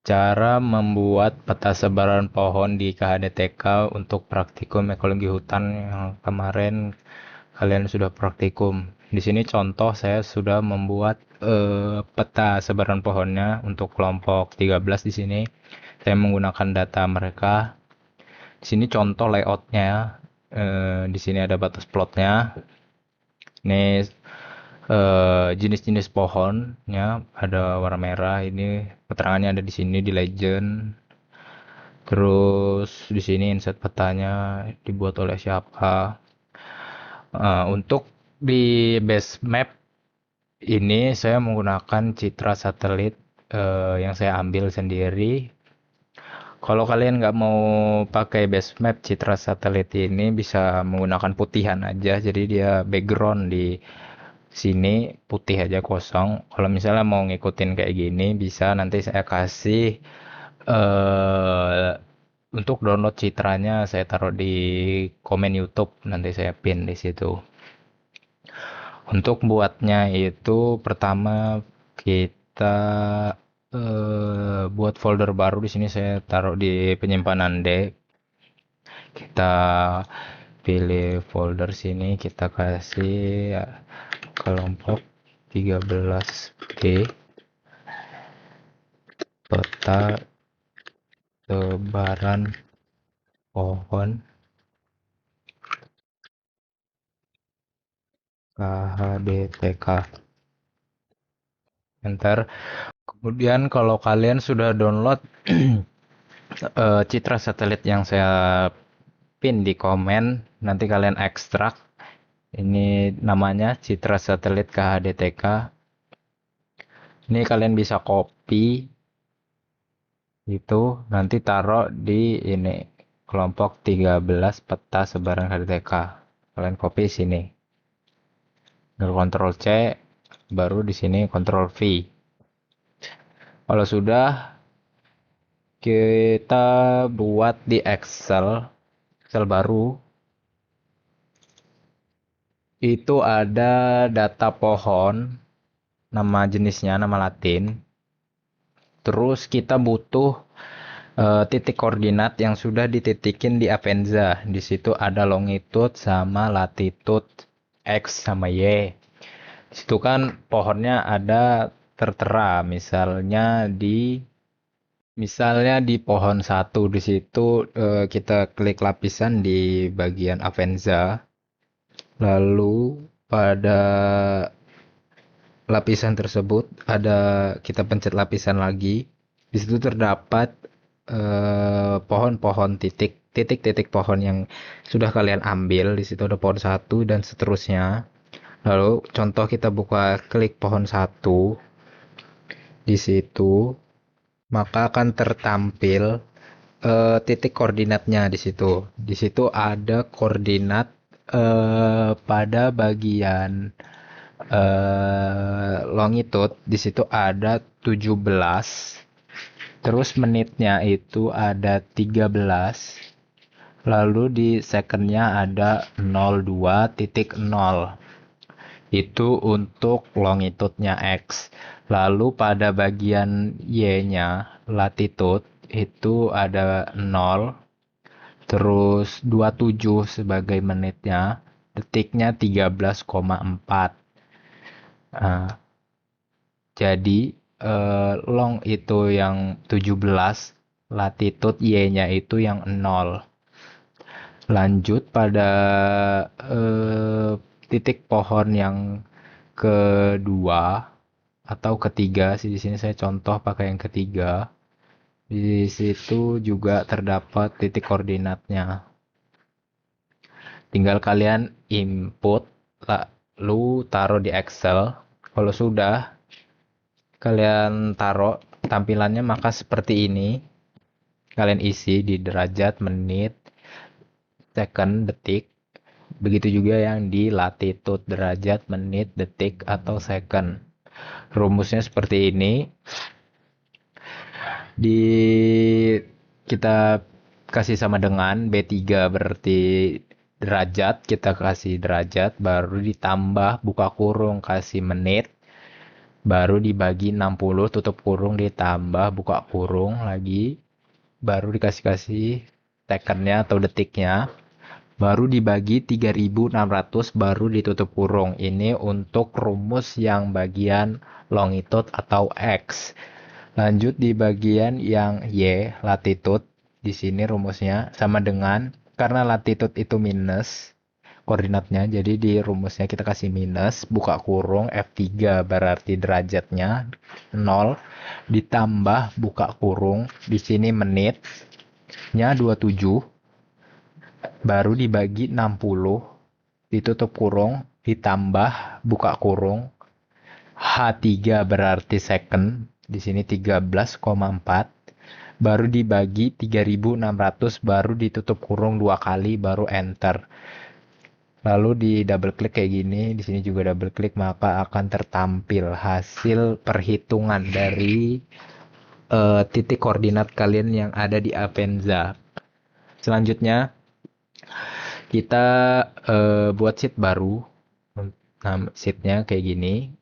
Cara membuat peta sebaran pohon di KHDTK untuk praktikum ekologi hutan yang kemarin kalian sudah praktikum. Di sini contoh saya sudah membuat peta sebaran pohonnya untuk kelompok 13 di sini. Saya menggunakan data mereka. Di sini contoh layoutnya. Di sini ada batas plotnya. Ini jenis-jenis pohonnya ada warna merah. Ini keterangannya ada di sini di legend. Terus di sini insert petanya dibuat oleh siapa. Untuk di base map ini saya menggunakan citra satelit yang saya ambil sendiri. Kalau kalian nggak mau pakai base map citra satelit ini bisa menggunakan putihan aja. Jadi dia background di sini putih aja kosong. Kalau misalnya mau ngikutin kayak gini bisa nanti saya kasih eh untuk download citranya saya taruh di komen YouTube, nanti saya pin di situ. Untuk buatnya itu pertama kita buat folder baru. Di sini saya taruh di penyimpanan D. Kita pilih folder sini, kita kasih kelompok 13B peta sebaran pohon KHDTK. Enter. Kemudian kalau kalian sudah download citra satelit yang saya pin di komen, nanti kalian ekstrak. Ini namanya citra satelit KHDTK. Ini kalian bisa copy itu nanti taruh di ini kelompok 13 peta sebaran KHDTK. Kalian copy sini. Ctrl C, baru di sini Ctrl V. Kalau sudah, kita buat di Excel baru. Itu ada data pohon, nama jenisnya, nama Latin. Terus kita butuh titik koordinat yang sudah dititikin di Avenza. Di situ ada longitude sama latitude X sama Y. Di situ kan pohonnya ada tertera, misalnya di pohon satu. Di situ kita klik lapisan di bagian Avenza. Lalu pada lapisan tersebut kita pencet lapisan lagi. Di situ terdapat pohon-pohon titik-titik pohon yang sudah kalian ambil. Di situ ada pohon satu dan seterusnya. Lalu contoh kita buka klik pohon satu. Di situ maka akan tertampil titik koordinatnya di situ. Di situ ada koordinat pada bagian longitude. Di situ ada 17. Terus menitnya itu ada 13. Lalu di secondnya ada 02.0. Itu untuk longitude-nya X. Lalu pada bagian Y-nya, latitude, itu ada 0. Terus 27 sebagai menitnya. Detiknya 13,4. Nah, jadi long itu yang 17, latitude Y-nya itu yang 0. Lanjut pada titik pohon yang kedua atau ketiga sih, di sini saya contoh pakai yang ketiga. Di situ juga terdapat titik koordinatnya. Tinggal kalian input lalu taruh di Excel. Kalau sudah kalian taruh tampilannya maka seperti ini. Kalian isi di derajat, menit, second, detik. Begitu juga yang di latitude, derajat, menit, detik, atau second. Rumusnya seperti ini. Kita kasih sama dengan B3 berarti derajat, kita kasih derajat, baru ditambah buka kurung kasih menit, baru dibagi 60 tutup kurung ditambah buka kurung lagi, baru dikasih secondnya atau detiknya, baru dibagi 3600 baru ditutup kurung. Ini untuk rumus yang bagian longitude atau X. Lanjut di bagian yang Y, latitude. Di sini rumusnya sama dengan, karena latitude itu minus koordinatnya, jadi di rumusnya kita kasih minus, buka kurung, F3 berarti derajatnya 0, ditambah buka kurung, di sini menitnya 27, baru dibagi 60, ditutup kurung, ditambah buka kurung, H3 berarti second, di sini 13,4, baru dibagi 3600, baru ditutup kurung 2 kali, baru enter. Lalu di double klik kayak gini, di sini juga double klik, maka akan tertampil hasil perhitungan dari titik koordinat kalian yang ada di Avenza. Selanjutnya kita buat sheet baru. Nah, sheetnya kayak gini.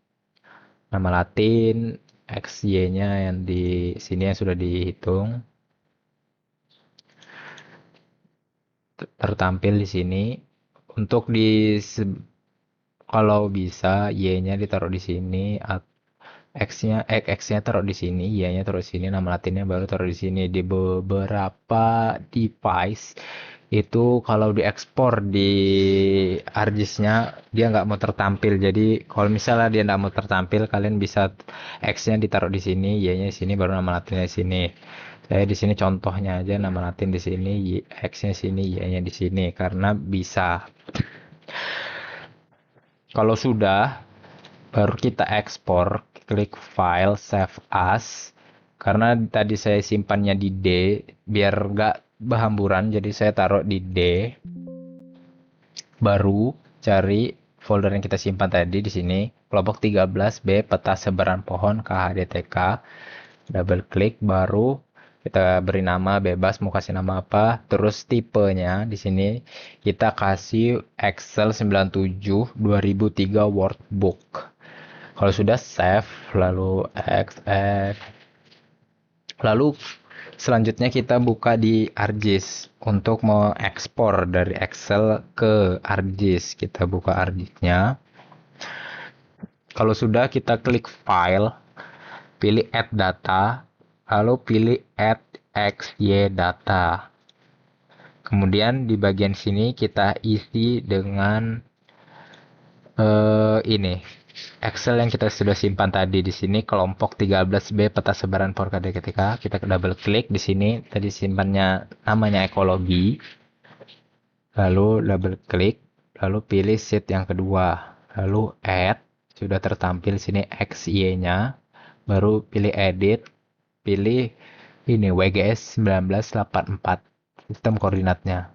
Nama Latin, XY-nya yang di sini yang sudah dihitung. Tertampil di sini. Untuk kalau bisa Y-nya ditaruh di sini, X-nya taruh di sini, Y-nya taruh di sini, nama latinnya baru taruh di sini. Di beberapa device itu kalau diekspor di ArcGIS-nya dia nggak mau tertampil. Jadi kalau misalnya dia nggak mau tertampil, kalian bisa X-nya ditaruh di sini, Y-nya di sini, baru nama latinnya di sini. Saya di sini contohnya aja, nama latin di sini, X-nya sini, Y-nya di sini, karena bisa. Kalau sudah, baru kita ekspor, klik file, save as. Karena tadi saya simpannya di D, biar nggak berhamburan, jadi saya taruh di D. Baru cari folder yang kita simpan tadi di sini, kelompok 13B, peta sebaran pohon KHDTK. Double klik, baru kita beri nama bebas, mau kasih nama apa, terus tipenya di sini kita kasih Excel 97 2003 workbook. Kalau sudah save, lalu XX, lalu selanjutnya kita buka di ArcGIS untuk mau ekspor dari Excel ke ArcGIS. Kita buka ArcGIS-nya. Kalau sudah, kita klik file, pilih add data, lalu pilih add XY data. Kemudian di bagian sini kita isi dengan ini Excel yang kita sudah simpan tadi. Di sini kelompok 13B, peta sebaran pohon ketika kita double klik di sini, tadi simpannya namanya ekologi, lalu double klik, lalu pilih sheet yang kedua, lalu add, sudah tertampil sini XY-nya, baru pilih edit, pilih ini WGS 1984 sistem koordinatnya.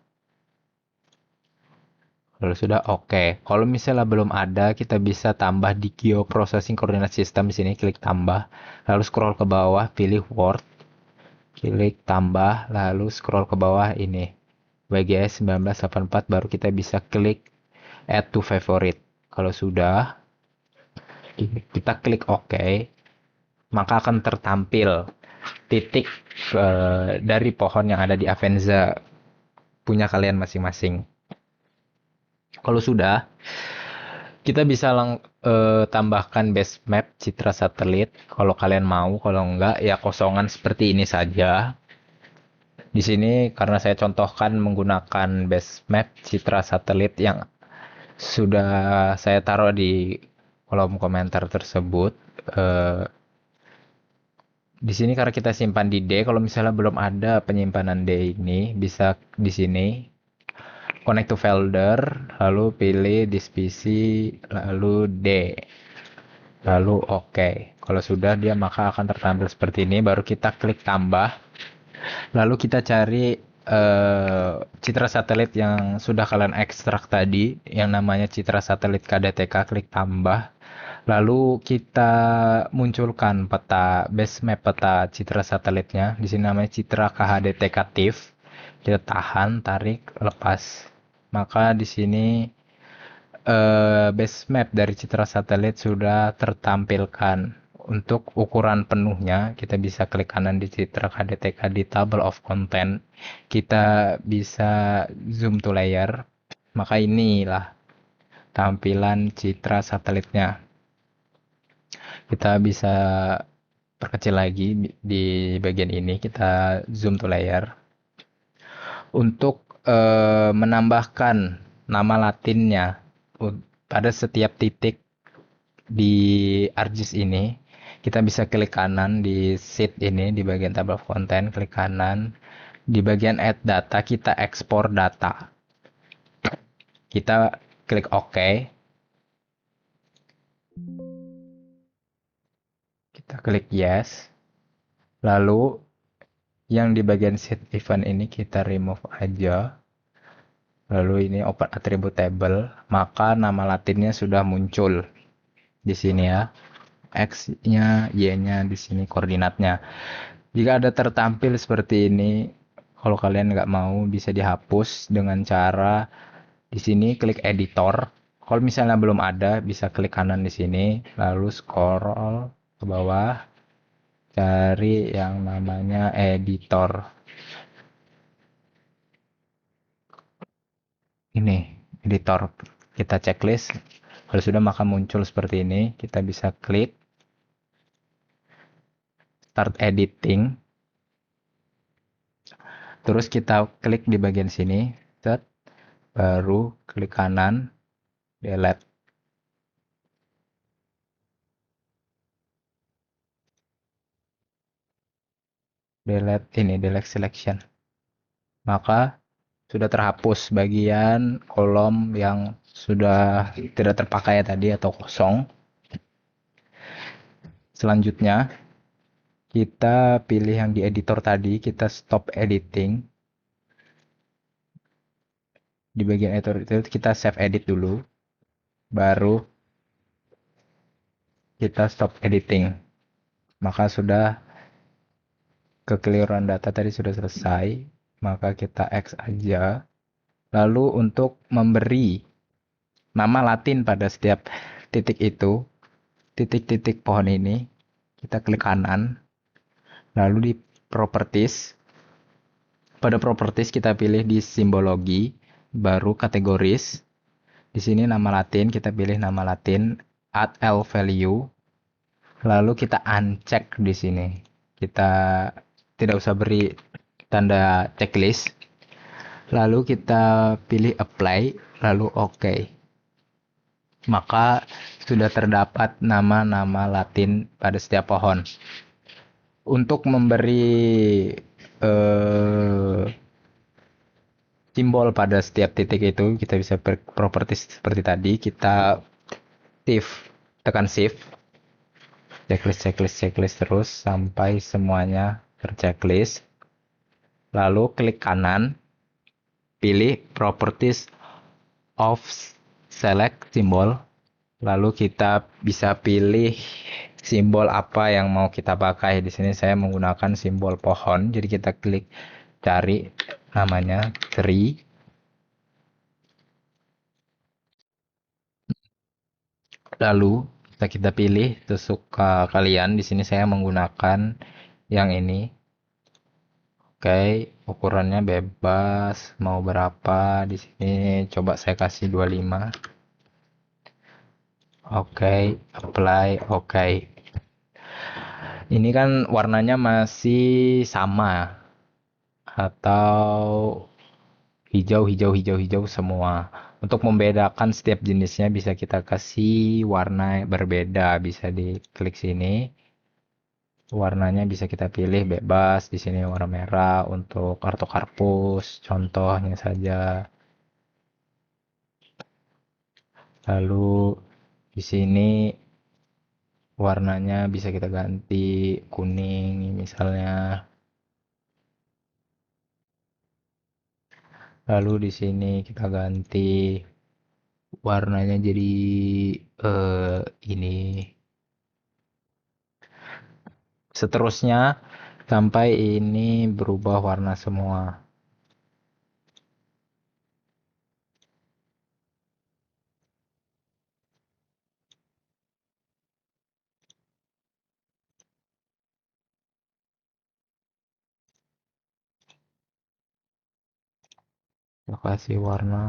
Kalau sudah oke. Kalau misalnya belum ada, kita bisa tambah di Geoprocessing Coordinate System. Di sini klik tambah, lalu scroll ke bawah, pilih Word, klik tambah, lalu scroll ke bawah ini WGS 1984, baru kita bisa klik Add to Favorite. Kalau sudah, kita klik OK, maka akan tertampil titik dari pohon yang ada di Avenza punya kalian masing-masing. Kalau sudah, kita bisa tambahkan base map citra satelit kalau kalian mau. Kalau enggak, ya kosongan seperti ini saja. Di sini karena saya contohkan menggunakan base map citra satelit yang sudah saya taruh di kolom komentar tersebut. Di sini karena kita simpan di D, kalau misalnya belum ada penyimpanan D ini, bisa di sini connect to folder, lalu pilih this PC, lalu D, lalu OK. Kalau sudah, dia maka akan tertampil seperti ini. Baru kita klik tambah, lalu kita cari citra satelit yang sudah kalian ekstrak tadi, yang namanya citra satelit KDTK, klik tambah. Lalu kita munculkan peta base map peta citra satelitnya. Di sini namanya citra KHDTK TIFF. Kita tahan, tarik, lepas. Maka di sini base map dari citra satelit sudah tertampilkan. untuk ukuran penuhnya, kita bisa klik kanan di citra KDTK di table of content. Kita bisa zoom to layer. Maka inilah tampilan citra satelitnya. Kita bisa perkecil lagi di bagian ini. Kita zoom to layer. Untuk menambahkan nama latinnya pada setiap titik di ArcGIS ini, kita bisa klik kanan di sheet ini, di bagian table of content, klik kanan. Di bagian add data, kita ekspor data. Kita klik OK. Kita klik yes. Lalu, yang di bagian sheet event ini kita remove aja. Lalu ini open attribute table, maka nama latinnya sudah muncul di sini ya. X-nya, Y-nya di sini koordinatnya. Jika ada tertampil seperti ini, kalau kalian nggak mau bisa dihapus dengan cara di sini klik editor. Kalau misalnya belum ada, bisa klik kanan di sini, lalu scroll ke bawah, cari yang namanya editor. Ini editor, kita checklist. Kalau sudah maka muncul seperti ini, kita bisa klik start editing. Terus kita klik di bagian sini, set, baru klik kanan, delete. Delete selection. Maka sudah terhapus bagian kolom yang sudah tidak terpakai tadi atau kosong. Selanjutnya, kita pilih yang di editor tadi, kita stop editing. Di bagian editor itu kita save edit dulu, baru kita stop editing. Maka sudah kekeliruan data tadi sudah selesai, maka kita X aja. Lalu untuk memberi nama Latin pada setiap titik itu, titik-titik pohon ini, kita klik kanan, lalu di properties. Pada properties kita pilih di simbologi, baru kategoris. Di sini nama Latin, kita pilih nama Latin, add L value, lalu kita uncheck di sini. Kita tidak usah beri tanda checklist. Lalu kita pilih apply, lalu OK. Maka sudah terdapat nama-nama Latin pada setiap pohon. Untuk memberi simbol pada setiap titik itu, kita bisa properties seperti tadi. Kita tekan shift, checklist terus sampai semuanya terchecklist. Lalu klik kanan, pilih properties of select symbol. Lalu kita bisa pilih simbol apa yang mau kita pakai. Di sini saya menggunakan simbol pohon, jadi kita klik cari namanya tree. Lalu kita pilih sesuka kalian. Di sini saya menggunakan yang ini. Oke, ukurannya bebas. Mau berapa? Di sini coba saya kasih 25. Oke, apply. Oke. Ini kan warnanya masih sama atau hijau, hijau, hijau, hijau semua. Untuk membedakan setiap jenisnya bisa kita kasih warna berbeda. Bisa diklik sini. Warnanya bisa kita pilih bebas. Di sini warna merah untuk kartokarpus, contohnya saja. Lalu di sini warnanya bisa kita ganti kuning misalnya. Lalu di sini kita ganti warnanya jadi ini. Seterusnya sampai ini berubah warna semua. Kita kasih warna.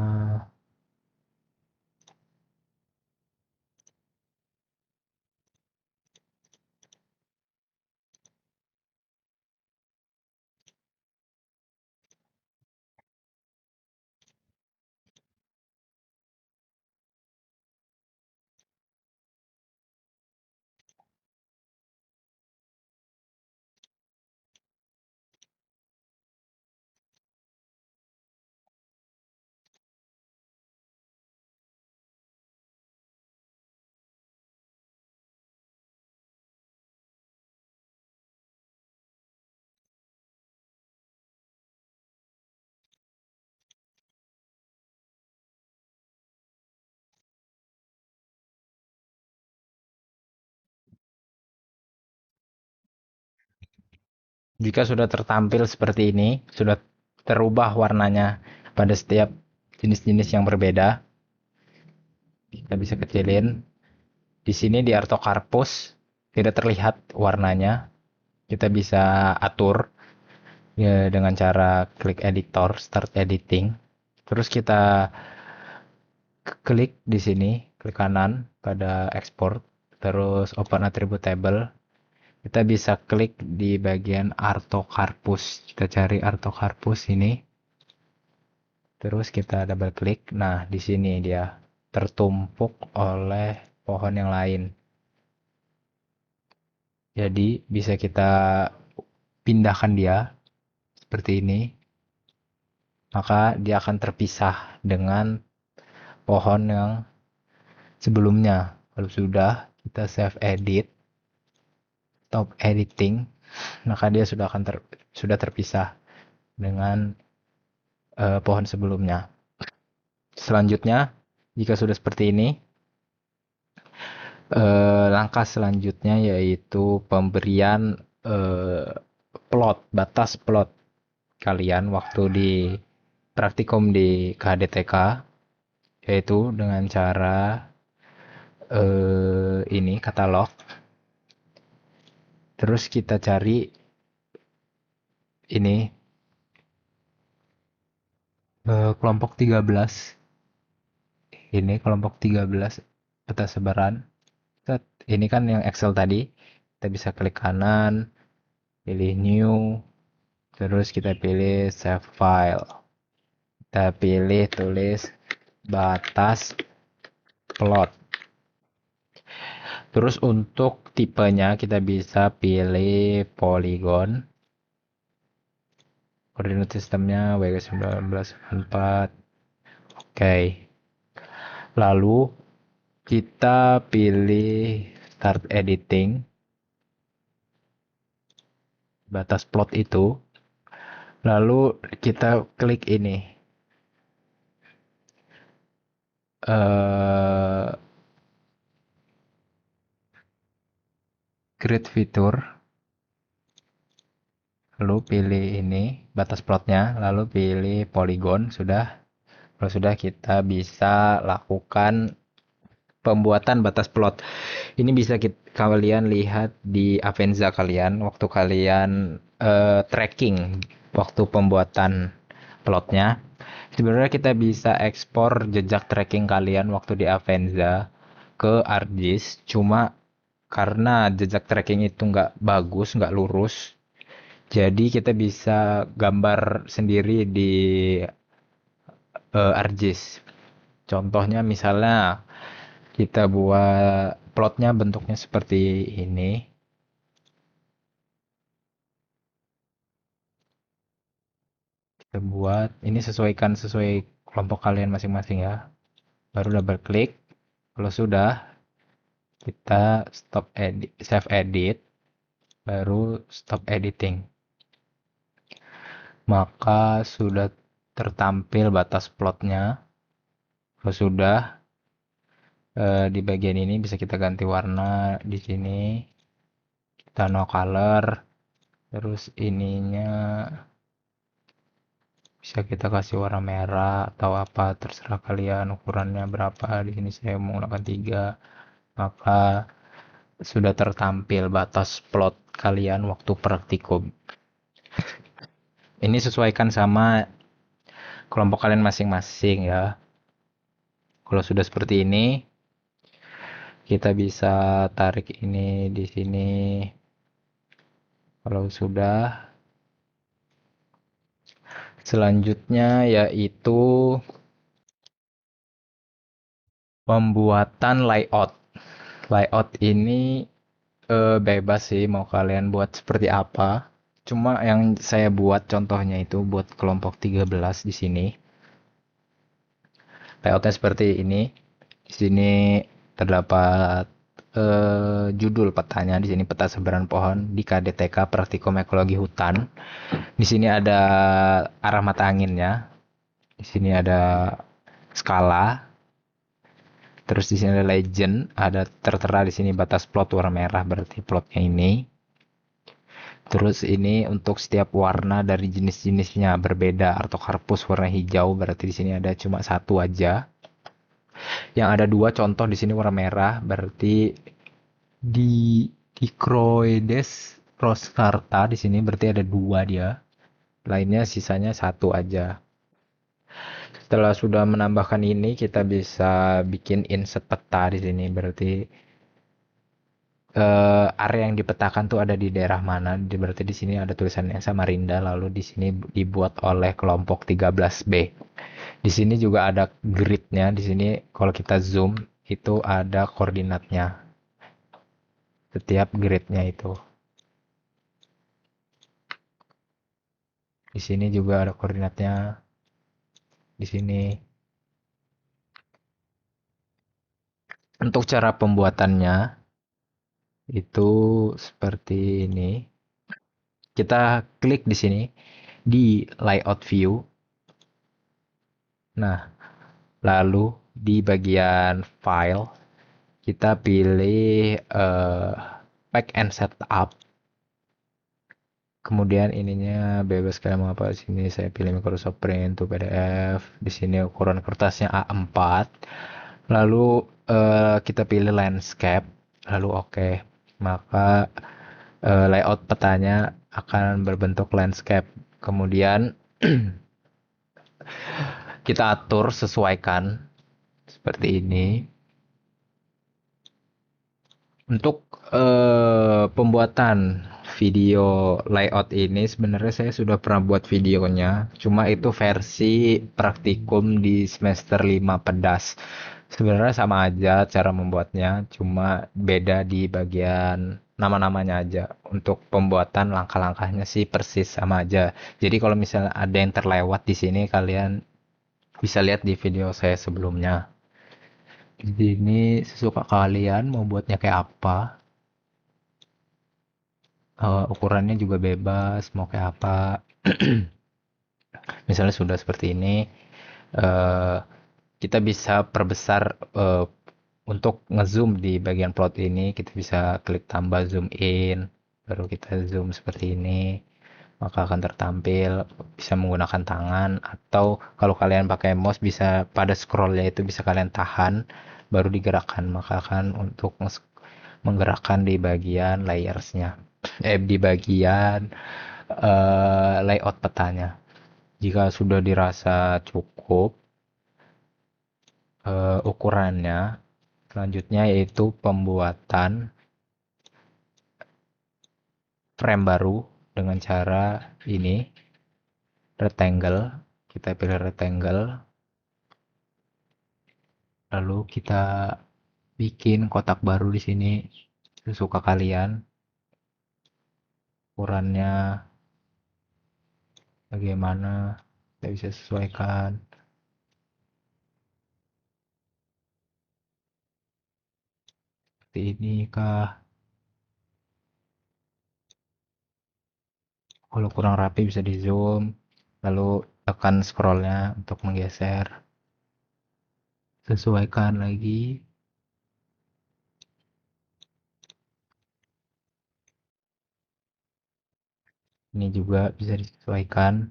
Jika sudah tertampil seperti ini, sudah terubah warnanya pada setiap jenis-jenis yang berbeda, kita bisa kecilin. Di sini di Artocarpus tidak terlihat warnanya. Kita bisa atur ya dengan cara klik editor, start editing. Terus kita klik di sini, klik kanan pada export, terus open attribute table. Kita bisa klik di bagian Artocarpus. Kita cari Artocarpus ini. Terus kita double klik. Nah, di sini dia tertumpuk oleh pohon yang lain. Jadi bisa kita pindahkan dia seperti ini. Maka dia akan terpisah dengan pohon yang sebelumnya. Kalau sudah kita save edit, stop editing, maka dia sudah terpisah dengan pohon sebelumnya. Selanjutnya, jika sudah seperti ini, langkah selanjutnya yaitu pemberian batas plot kalian waktu di praktikum di KHDTK, yaitu dengan cara ini katalog. Terus kita cari ini kelompok 13. Ini kelompok 13 peta sebaran. Ini kan yang Excel tadi. Kita bisa klik kanan, pilih new, terus kita pilih save file. Kita pilih tulis batas plot. Terus untuk tipenya kita bisa pilih polygon. Koordinat sistemnya WG19 Oke. Lalu kita pilih start editing. Batas plot itu. Lalu kita klik ini. Create fitur. Lalu pilih ini batas plotnya. Lalu pilih polygon. Sudah. Kalau sudah kita bisa lakukan pembuatan batas plot. Ini bisa kalian lihat di Avenza kalian waktu kalian tracking waktu pembuatan plotnya. Sebenarnya kita bisa ekspor jejak tracking kalian waktu di Avenza ke ArcGIS. Cuma karena jejak tracking itu nggak bagus, nggak lurus, jadi kita bisa gambar sendiri di ArcGIS. Contohnya misalnya kita buat plotnya bentuknya seperti ini. Kita buat ini sesuaikan sesuai kelompok kalian masing-masing ya. Baru double klik. Kalau sudah kita stop edit, save edit, baru stop editing. Maka sudah tertampil batas plotnya. Kalau sudah di bagian ini bisa kita ganti warna di sini. Kita no color. Terus ininya bisa kita kasih warna merah atau apa terserah kalian ukurannya berapa. Di sini saya menggunakan 3. Maka sudah tertampil batas plot kalian waktu praktikum. Ini sesuaikan sama kelompok kalian masing-masing ya. Kalau sudah seperti ini, kita bisa tarik ini di sini. Kalau sudah, selanjutnya yaitu pembuatan layout. Layout ini bebas sih mau kalian buat seperti apa. Cuma yang saya buat contohnya itu buat kelompok 13 di sini. Layoutnya seperti ini. Di sini terdapat judul petanya. Di sini peta sebaran pohon di KDTK Praktikum Ekologi Hutan. Di sini ada arah mata anginnya. Di sini ada skala. Terus di sini ada legend, ada tertera di sini batas plot warna merah berarti plotnya ini. Terus ini untuk setiap warna dari jenis-jenisnya berbeda. Artocarpus warna hijau berarti di sini ada cuma satu aja. Yang ada dua contoh di sini warna merah berarti di Dicroides roscarta di sini berarti ada dua dia. Lainnya sisanya satu aja. Setelah sudah menambahkan ini kita bisa bikin insert peta di sini berarti area yang dipetakan tuh ada di daerah mana. Berarti di sini ada tulisannya Samarinda, lalu di sini dibuat oleh kelompok 13B. Di sini juga ada gridnya. Di sini kalau kita zoom itu ada koordinatnya. Setiap gridnya itu. Di sini juga ada koordinatnya. Di sini. Untuk cara pembuatannya itu seperti ini. Kita klik di sini di layout view. Nah, lalu di bagian file kita pilih pack and setup. Kemudian ininya bebas kalian mau apa. Di sini saya pilih Microsoft Print to PDF. Di sini ukuran kertasnya A4. Lalu kita pilih landscape. Lalu oke. Maka layout petanya akan berbentuk landscape. Kemudian kita atur sesuaikan seperti ini. Untuk pembuatan video layout ini sebenarnya saya sudah pernah buat videonya, cuma itu versi praktikum di semester 5 pedas. Sebenarnya sama aja cara membuatnya, cuma beda di bagian nama-namanya aja. Untuk pembuatan langkah-langkahnya sih persis sama aja. Jadi kalau misalnya ada yang terlewat di sini kalian bisa lihat di video saya sebelumnya. Jadi ini sesuka kalian mau buatnya kayak apa. Ukurannya juga bebas mau kayak apa. Misalnya sudah seperti ini, uh, kita bisa perbesar untuk ngezoom di bagian plot ini. Kita bisa klik tambah zoom in, baru kita zoom seperti ini, maka akan tertampil. Bisa menggunakan tangan atau kalau kalian pakai mouse bisa pada scrollnya itu bisa kalian tahan baru digerakkan, maka akan untuk menggerakkan di bagian layersnya, di bagian layout petanya. Jika sudah dirasa cukup ukurannya, selanjutnya yaitu pembuatan frame baru dengan cara ini, rectangle. Kita pilih rectangle, lalu kita bikin kotak baru di sini sesuka kalian. Ukurannya bagaimana kita bisa sesuaikan. Seperti ini kah? Kalau kurang rapi bisa di zoom, lalu tekan scrollnya untuk menggeser. Sesuaikan lagi. Ini juga bisa disesuaikan.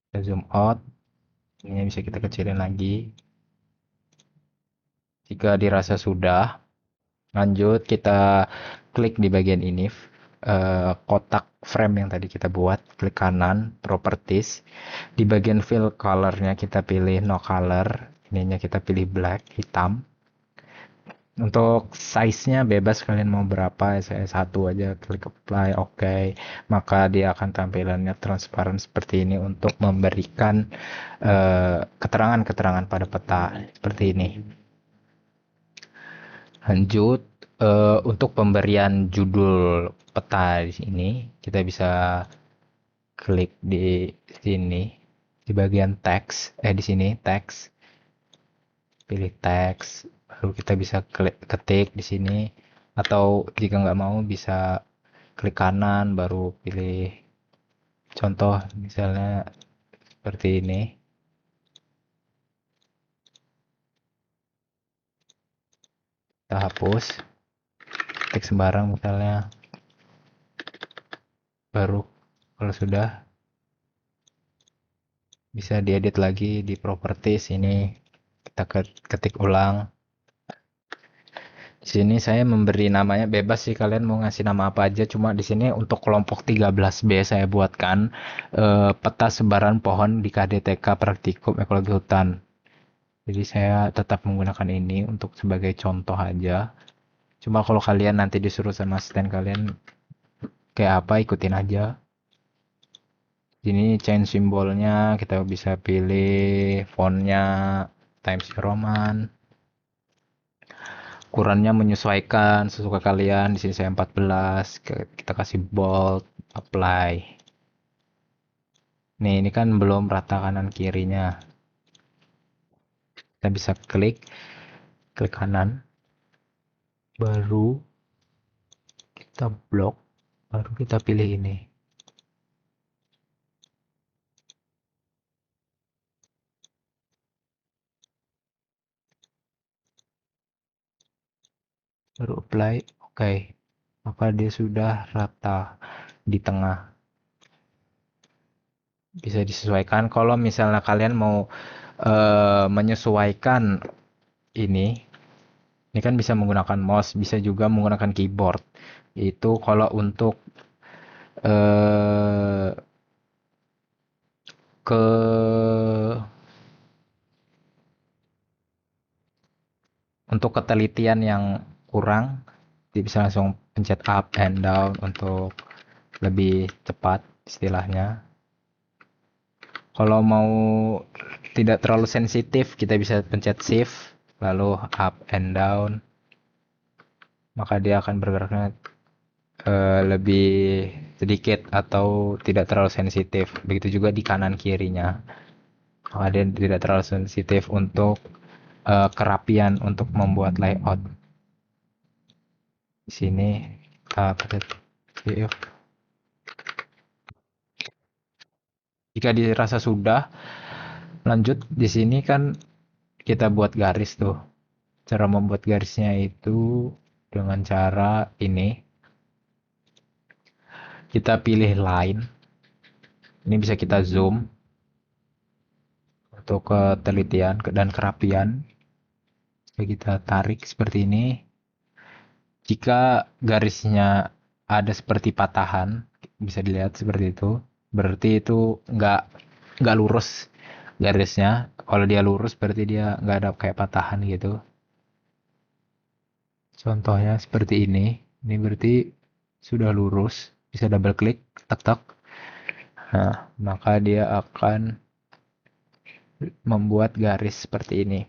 Kita zoom out. Ini bisa kita kecilin lagi. Jika dirasa sudah, lanjut kita klik di bagian ini. kotak frame yang tadi kita buat, klik kanan, properties. Di bagian fill colornya kita pilih no color, ininya kita pilih black, hitam. Untuk size-nya bebas kalian mau berapa, saya satu aja, klik apply, oke. Maka dia akan tampilannya transparan seperti ini untuk memberikan keterangan-keterangan pada peta seperti ini. Lanjut, untuk pemberian judul peta di sini kita bisa klik di sini di bagian teks, di sini teks, pilih teks, lalu kita bisa klik ketik di sini, atau jika nggak mau bisa klik kanan baru pilih contoh, misalnya seperti ini. Kita hapus, ketik sembarang misalnya, baru kalau sudah bisa diedit lagi di properties ini, kita ketik ulang. Di sini saya memberi namanya bebas sih, kalian mau ngasih nama apa aja, cuma di sini untuk kelompok 13B saya buatkan peta sebaran pohon di KDTK Praktikum Ekologi Hutan. Jadi saya tetap menggunakan ini untuk sebagai contoh aja. Cuma kalau kalian nanti disuruh sama asisten kalian kayak apa, ikutin aja. Ini change simbolnya kita bisa pilih fontnya Times New Roman. Ukurannya menyesuaikan sesuka kalian. Di sini saya 14, kita kasih bold, apply. Nih, ini kan belum rata kanan kirinya. Kita bisa klik kanan, baru kita blok, baru kita pilih ini. Baru apply, oke. Maka dia sudah rata di tengah. Bisa disesuaikan. Kalau misalnya kalian mau menyesuaikan ini kan bisa menggunakan mouse, bisa juga menggunakan keyboard. Itu kalau untuk eh, ke untuk ketelitian yang kurang, dia bisa langsung pencet up and down untuk lebih cepat istilahnya. Kalau mau tidak terlalu sensitif, kita bisa pencet shift lalu up and down, maka dia akan bergeraknya lebih sedikit atau tidak terlalu sensitif. Begitu juga di kanan kirinya, maka dia tidak terlalu sensitif untuk kerapian untuk membuat layout. Di sini kita pencet save. Jika dirasa sudah, lanjut. Di sini kan kita buat garis tuh. Cara membuat garisnya itu dengan cara ini. Kita pilih line. Ini bisa kita zoom untuk ketelitian dan kerapian. Kita tarik seperti ini. Jika garisnya ada seperti patahan, bisa dilihat seperti itu. Berarti itu nggak lurus garisnya. Kalau dia lurus berarti dia nggak ada kayak patahan gitu. Contohnya seperti ini. Ini berarti sudah lurus. Bisa double klik, tek-tek. Nah, maka dia akan membuat garis seperti ini.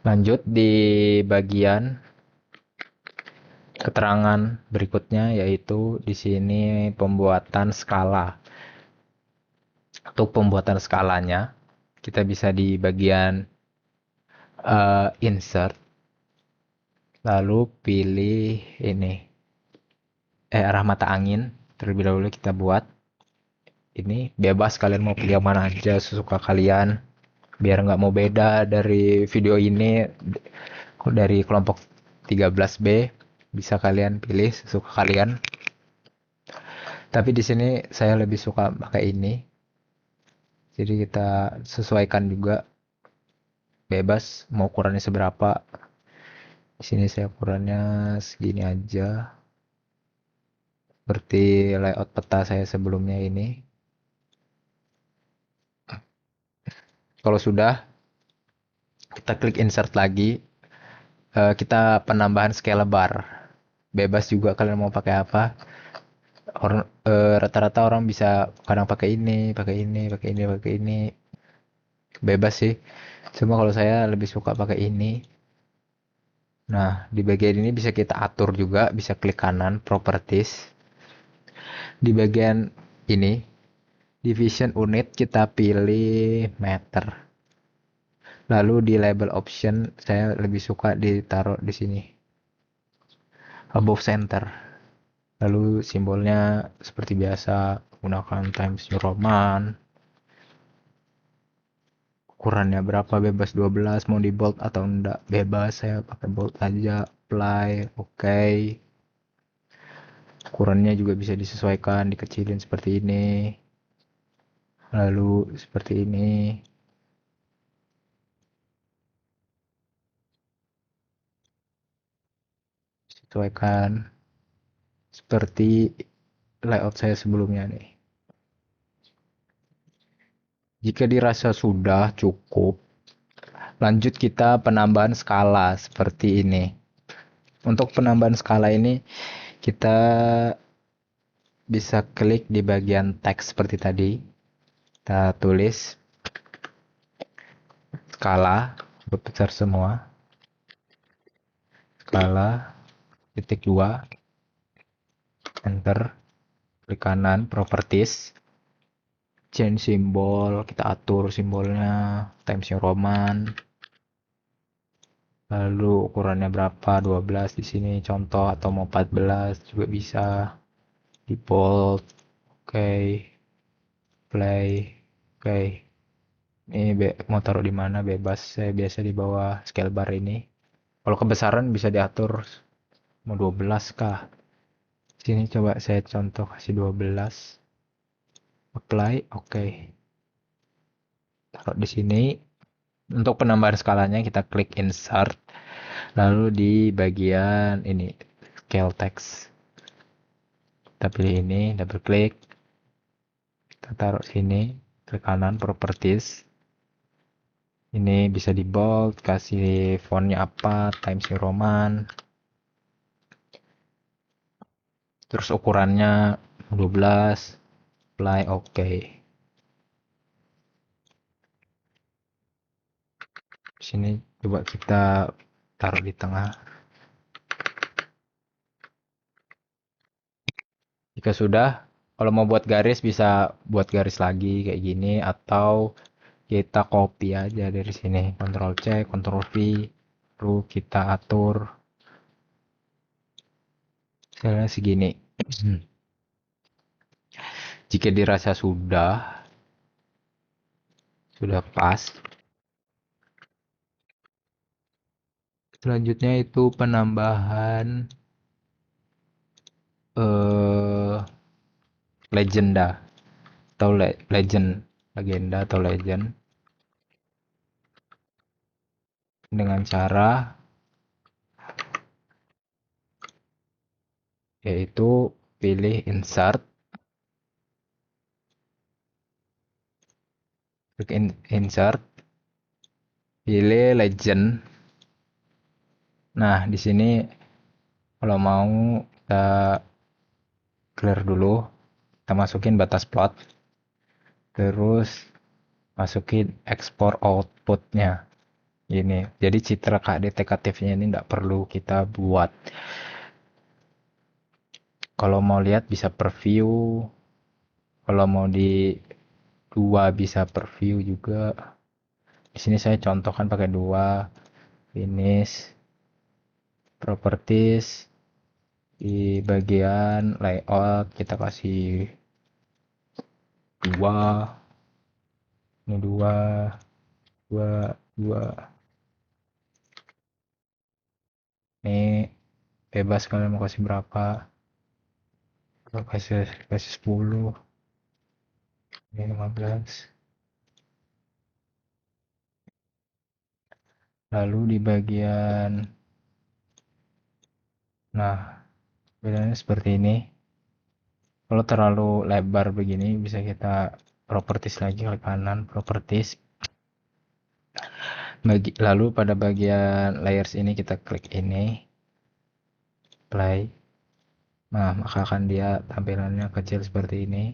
Lanjut di bagian keterangan berikutnya, yaitu di sini pembuatan skala. Untuk pembuatan skalanya, kita bisa di bagian insert, lalu pilih ini arah mata angin. Terlebih dahulu kita buat ini, bebas kalian mau pilih yang mana aja sesuka kalian, biar nggak mau beda dari video ini, dari kelompok 13B bisa kalian pilih sesuka kalian. Tapi di sini saya lebih suka pakai ini, jadi kita sesuaikan juga, bebas mau ukurannya seberapa. Di sini saya ukurannya segini aja. seperti layout peta saya sebelumnya ini. Kalau sudah, kita klik insert lagi. Kita penambahan scale bar. Bebas juga kalian mau pakai apa. Rata-rata orang bisa kadang pakai ini, pakai ini, pakai ini, pakai ini. Bebas sih. Cuma kalau saya lebih suka pakai ini. Nah, di bagian ini bisa kita atur juga, bisa klik kanan, properties. Di bagian ini, division unit kita pilih meter. Lalu di label option saya lebih suka ditaruh di sini. Above center. Lalu simbolnya seperti biasa gunakan Times New Roman. Ukurannya berapa, bebas 12, mau di bold atau enggak bebas, saya pakai bold aja. Apply, oke. Ukurannya juga bisa disesuaikan, dikecilin seperti ini, lalu seperti ini. Sesuaikan seperti layout saya sebelumnya nih. Jika dirasa sudah cukup, lanjut kita penambahan skala seperti ini. Untuk penambahan skala ini kita bisa klik di bagian teks seperti tadi. Kita tulis skala, huruf besar semua. Skala, titik 2, enter, klik kanan, properties. Change simbol, kita atur simbolnya, Times New Roman. Lalu ukurannya berapa, 12 di sini contoh, atau mau 14 juga bisa. Di bold, oke. Play, oke. Ini mau taruh di mana bebas, saya biasa di bawah scale bar ini. Kalau kebesaran bisa diatur, mau 12 kah. Sini coba saya contoh kasih 12. Apply, oke. Taruh di sini. Untuk penambahan skalanya kita klik insert. Lalu di bagian ini scale text. Kita pilih ini, double klik. Kita taruh sini, klik kanan properties. Ini bisa di bold, kasih fontnya apa, Times New Roman. Terus ukurannya 12, apply, oke. Sini coba kita taruh di tengah. Jika sudah, kalau mau buat garis bisa buat garis lagi kayak gini, atau kita copy aja dari sini. Ctrl C, Ctrl V, lalu kita atur misalnya segini. Jika dirasa sudah pas, selanjutnya itu penambahan eh, legenda atau legenda atau legend, dengan cara yaitu pilih insert, klik insert, pilih legend. Nah, di sini kalau mau kita clear dulu, kita masukin batas plot, terus masukin export outputnya ini. Jadi citra detekatifnya ini nggak perlu kita buat. Kalau mau lihat bisa per view, kalau mau di dua bisa per view juga. Di sini saya contohkan pakai dua. Finish, properties, di bagian layout kita kasih dua, ini dua, dua, dua. Ini bebas kalian mau kasih berapa. Kasih 10, ini 15. Lalu di bagian, nah bedanya seperti ini. Kalau terlalu lebar begini bisa kita properties lagi, klik kanan properties. Lalu pada bagian layers ini kita klik ini play. Nah, maka akan dia tampilannya kecil seperti ini.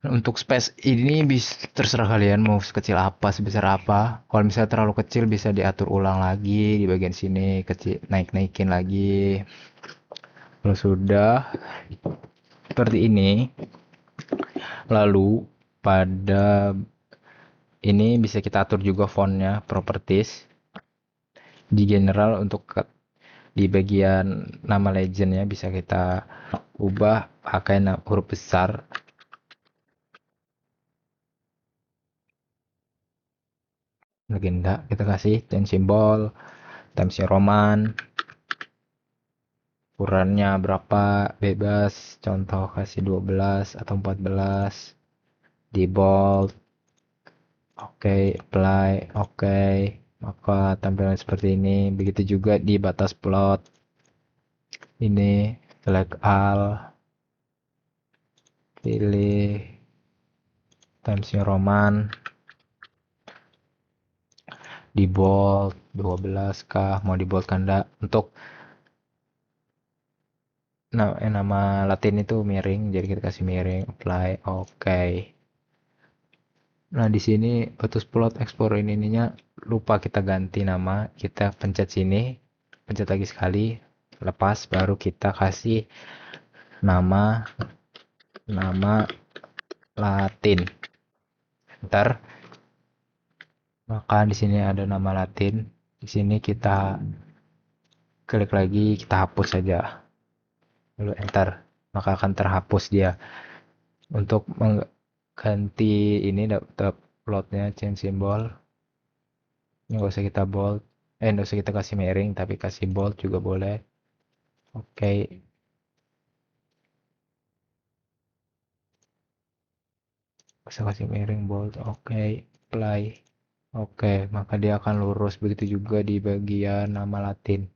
Untuk space ini terserah kalian mau sekecil apa, sebesar apa. Kalau misalnya terlalu kecil bisa diatur ulang lagi di bagian sini, kecil naik-naikin lagi. Kalau sudah seperti ini, lalu pada ini bisa kita atur juga fontnya, properties. Di general untuk di bagian nama legendnya bisa kita ubah pakai huruf besar. Legenda kita kasih dan simbol Times New Roman, ukurannya berapa bebas, contoh kasih 12 atau 14, di bold, oke, apply, oke, maka tampilan seperti ini. Begitu juga di batas plot ini, select all, pilih Times New Roman, di bold 12 kah, mau di bold kan enggak. Untuk nama Latin itu miring, jadi kita kasih miring, apply, oke. Nah, di sini Lotus Plot Explorer ininya lupa kita ganti nama, kita pencet sini, pencet lagi sekali, lepas baru kita kasih nama Latin. Ntar maka di sini ada nama Latin. Di sini kita klik lagi, kita hapus saja. Lalu enter, maka akan terhapus dia. Untuk mengganti ini dapat plotnya change symbol. Ini nggak usah kita bold, nggak usah kita kasih miring, tapi kasih bold juga boleh. Oke, bisa kasih miring bold. Oke, apply. Oke, maka dia akan lurus. Begitu juga di bagian nama Latin.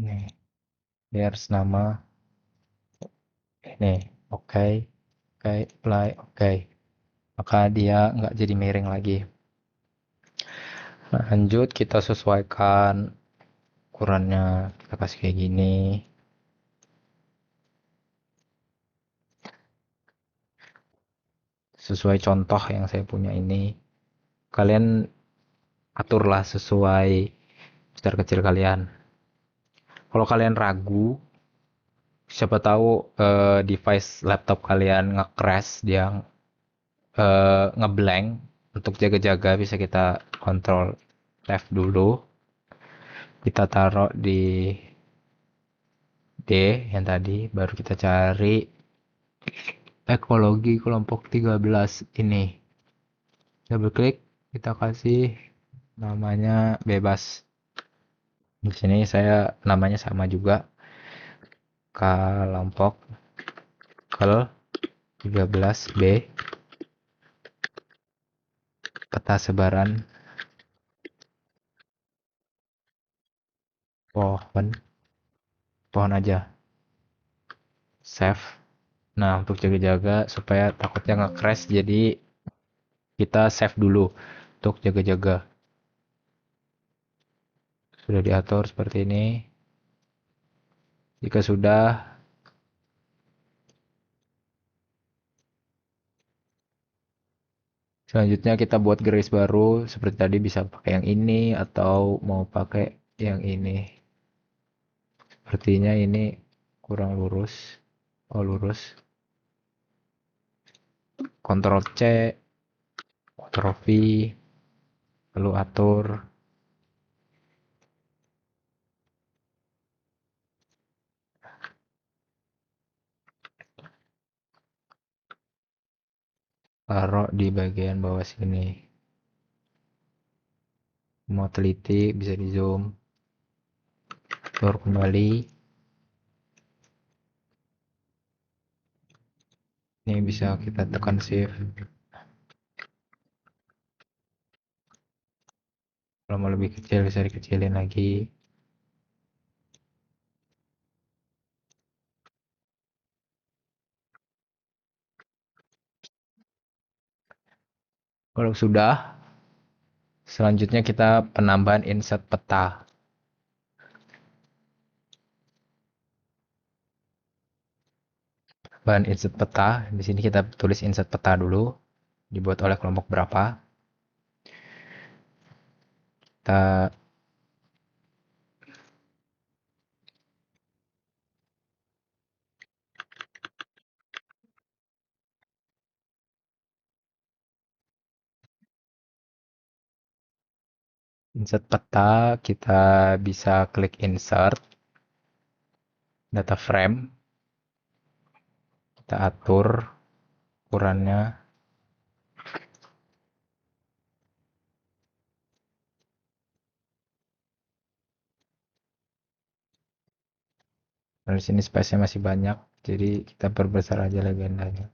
Nih, biar nama ini. Oke, oke, apply. Oke, maka dia nggak jadi miring lagi. Nah, lanjut kita sesuaikan ukurannya. Kita kasih kayak gini. Sesuai contoh yang saya punya ini. Kalian aturlah sesuai besar kecil kalian. Kalau kalian ragu, siapa tahu device laptop kalian nge-crash, dia ngeblank. Untuk jaga-jaga bisa kita kontrol F dulu, kita taruh di D yang tadi, baru kita cari ekologi kelompok 13 ini. Double klik, kita kasih namanya bebas. Di sini saya namanya sama juga, kelompok kel 13B, peta sebaran pohon pohon aja, save. Nah, untuk jaga-jaga supaya takutnya nge-crash, jadi kita save dulu untuk jaga-jaga. Sudah diatur seperti ini. Jika sudah, selanjutnya kita buat garis baru seperti tadi, bisa pakai yang ini atau mau pakai yang ini. Sepertinya ini kurang lurus. Oh, lurus. Ctrl C, Ctrl V, lalu atur. taruh di bagian bawah sini. Mau teliti bisa di zoom, turun kembali. Ini bisa kita tekan shift. Kalau mau lebih kecil bisa dikecilin lagi. Kalau sudah, selanjutnya kita penambahan insert peta. Bahan insert peta, di sini kita tulis insert peta dulu, dibuat oleh kelompok berapa. Kita insert peta, kita bisa klik insert data frame, kita atur ukurannya. Nah, di sini space-nya masih banyak, jadi kita perbesar aja legendanya.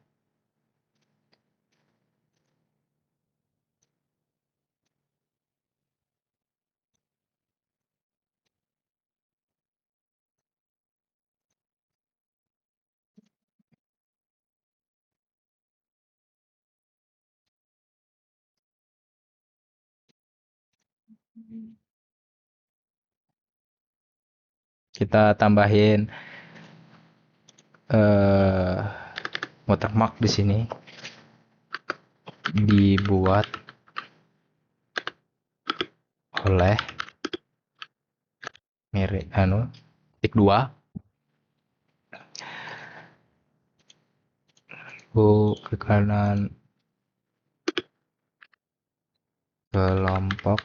Kita tambahin watermark di sini, dibuat oleh mirip titik 2 ke kanan kelompok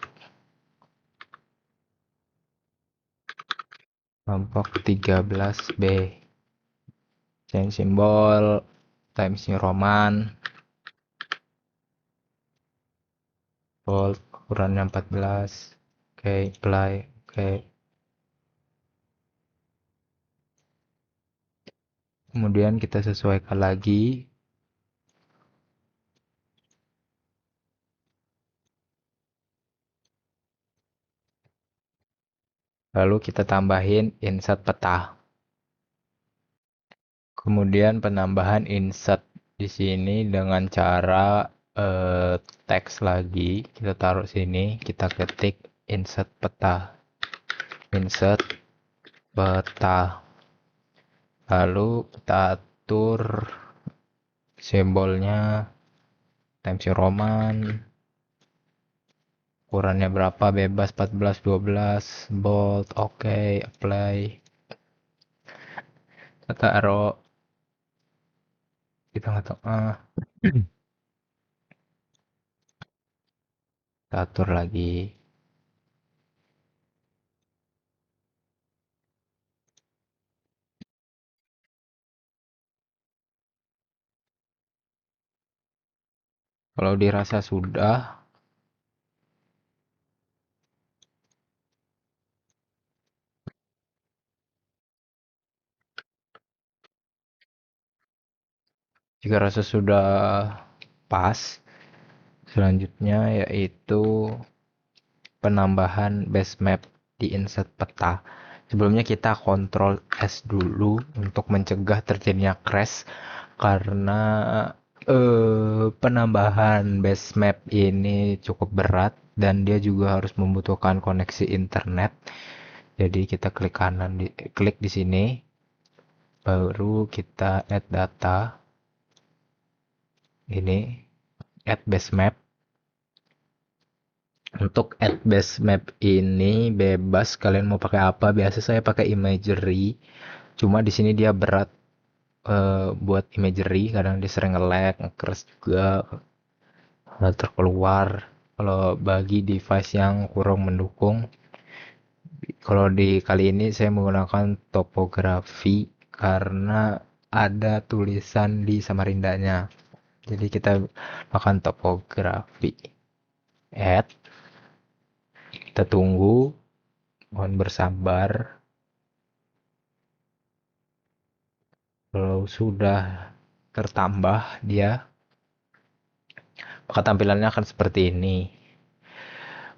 13B, change simbol Times New Roman, bold ukurannya 14. Oke, apply. Oke, kemudian kita sesuaikan lagi. Lalu kita tambahin insert peta. Kemudian penambahan insert di sini dengan cara teks lagi. Kita taruh sini, kita ketik insert peta. Insert peta. Lalu kita atur simbolnya Times New Roman. Ukurannya berapa? Bebas 14, 12, bold, oke, apply. Kita taruh di tengah-tengah. Kita atur lagi. Kalau dirasa sudah, jika rasa sudah pas, selanjutnya yaitu penambahan base map di insert peta. Sebelumnya kita Ctrl S dulu untuk mencegah terjadinya crash karena penambahan base map ini cukup berat dan dia juga harus membutuhkan koneksi internet. Jadi kita klik di sini, baru kita add data. Ini add base map. Untuk add base map ini bebas kalian mau pakai apa. Biasa saya pakai imagery. Cuma di sini dia berat buat imagery. Kadang dia sering nge-lag, nge-crash juga. Terkeluar. Kalau bagi device yang kurang mendukung. Kalau di kali ini saya menggunakan topografi karena ada tulisan di Samarindanya. Jadi kita makan topografi. Add, kita tunggu, mohon bersabar. Kalau sudah tertambah dia, maka tampilannya akan seperti ini.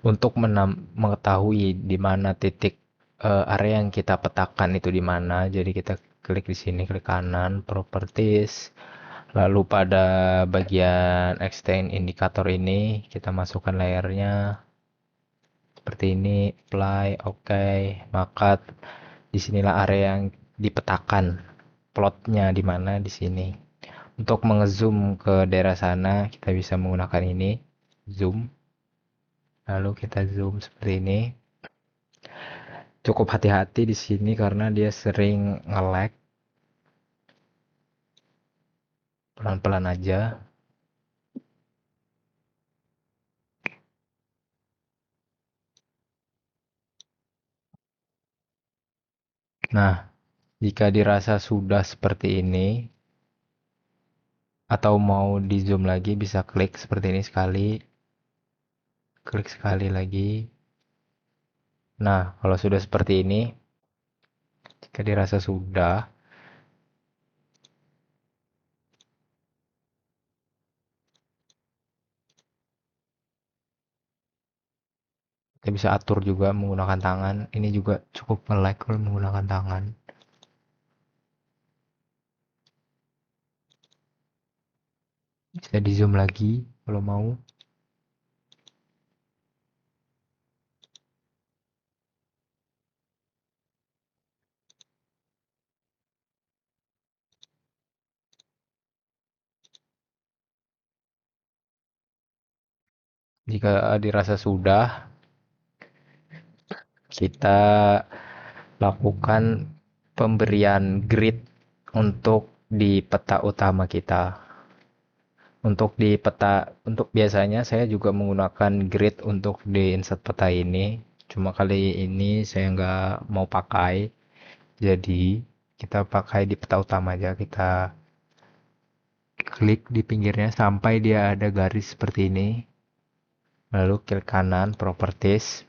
Untuk mengetahui di mana titik area yang kita petakan itu di mana, jadi kita klik di sini, klik kanan, properties, lalu pada bagian extend indikator ini kita masukkan layernya seperti ini, apply, oke, maka disinilah area yang dipetakan, plotnya di mana di sini. Untuk mengezoom ke daerah sana, kita bisa menggunakan ini, zoom. Lalu kita zoom seperti ini. Cukup hati-hati di sini karena dia sering nge-lag. Pelan-pelan aja. Nah, jika dirasa sudah seperti ini, atau mau di zoom lagi, bisa klik seperti ini sekali. Klik sekali lagi. Nah, kalau sudah seperti ini, jika dirasa sudah, kita bisa atur juga menggunakan tangan. Ini juga cukup nge-lag kalau menggunakan tangan. Bisa di zoom lagi kalau mau. Jika dirasa sudah, kita lakukan pemberian grid untuk di peta utama kita. Untuk biasanya saya juga menggunakan grid untuk di insert peta ini. Cuma kali ini saya nggak mau pakai. Jadi kita pakai di peta utama aja. Kita klik di pinggirnya sampai dia ada garis seperti ini. Lalu klik kanan, properties.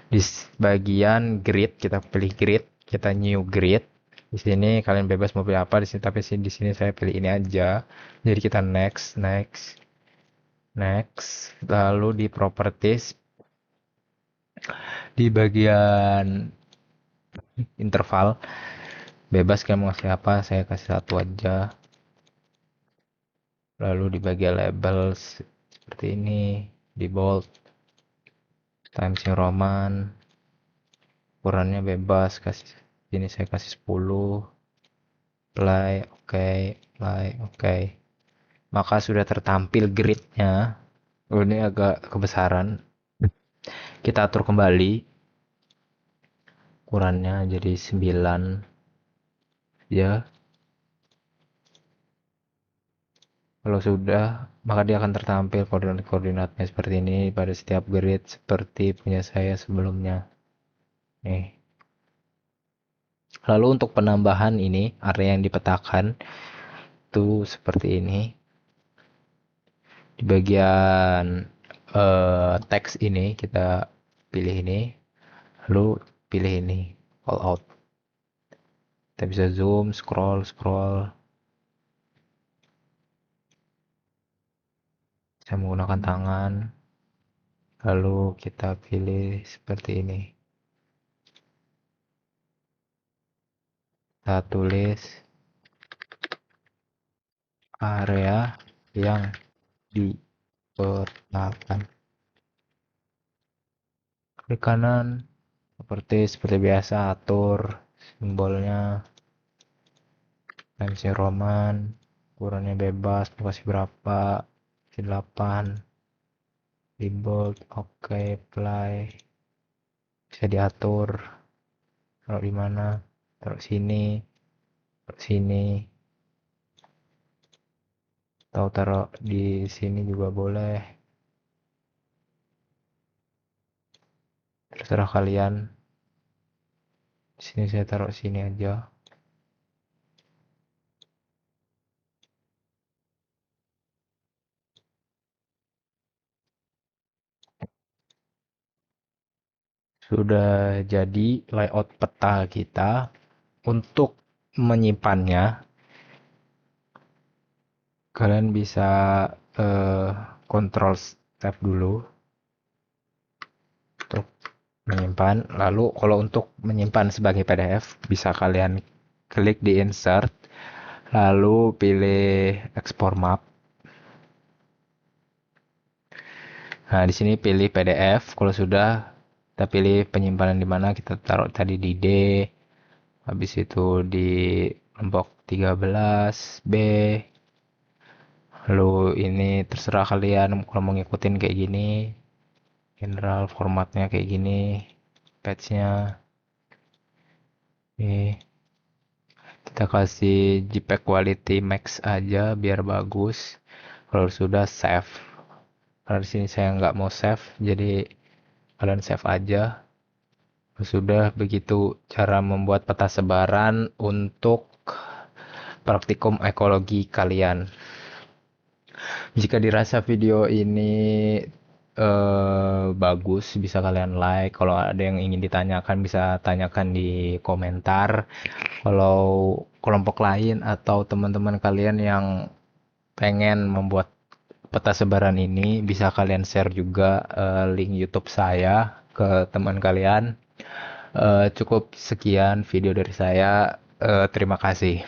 Di bagian grid kita pilih grid, kita new grid. Di sini kalian bebas mau pilih apa di sini, tapi di sini saya pilih ini aja. Jadi kita next, next, next. Lalu di properties di bagian interval bebas kalian mau kasih apa, saya kasih satu aja. Lalu di bagian labels seperti ini, di bold, Times New Roman, ukurannya bebas, kasih ini saya kasih 10. Play, oke, play, oke. Maka sudah tertampil gridnya. Oh, ini agak kebesaran. Kita atur kembali ukurannya jadi 9 ya. Kalau sudah, maka dia akan tertampil koordinat-koordinatnya seperti ini pada setiap grid seperti punya saya sebelumnya. Nih. Lalu untuk penambahan ini, area yang dipetakan itu seperti ini. Di bagian teks ini kita pilih ini, lalu pilih ini, all out. Kita bisa zoom, scroll, scroll. Saya menggunakan tangan. Lalu kita pilih seperti ini. Kita tulis area yang diperlukan. Klik kanan, seperti biasa atur simbolnya. Times New Roman, ukurannya bebas, mau kasih berapa? 8. Di bold, oke, play. Bisa diatur. Taruh di mana? Taruh sini, taruh sini. Atau taruh di sini juga boleh. Terserah kalian. Di sini saya taruh sini aja. Sudah jadi layout peta kita. Untuk menyimpannya, kalian bisa eh, control tab dulu untuk menyimpan. Lalu kalau untuk menyimpan sebagai PDF, bisa kalian klik di insert, lalu pilih export map. Nah, di sini pilih PDF. Kalau sudah, kita pilih penyimpanan di mana, kita taruh tadi di D, habis itu di kelompok 13B. Lalu ini terserah kalian kalau mau ngikutin kayak gini. General formatnya kayak gini. Patchnya. Nih, kita kasih JPEG quality max aja biar bagus. Kalau sudah save. Karena di sini saya nggak mau save, jadi kalian save aja. Sudah begitu cara membuat peta sebaran untuk praktikum ekologi kalian. Jika dirasa video ini bagus, bisa kalian like. Kalau ada yang ingin ditanyakan, bisa tanyakan di komentar. Kalau kelompok lain atau teman-teman kalian yang pengen membuat peta sebaran ini, bisa kalian share juga link YouTube saya ke teman kalian. Cukup sekian video dari saya. Terima kasih.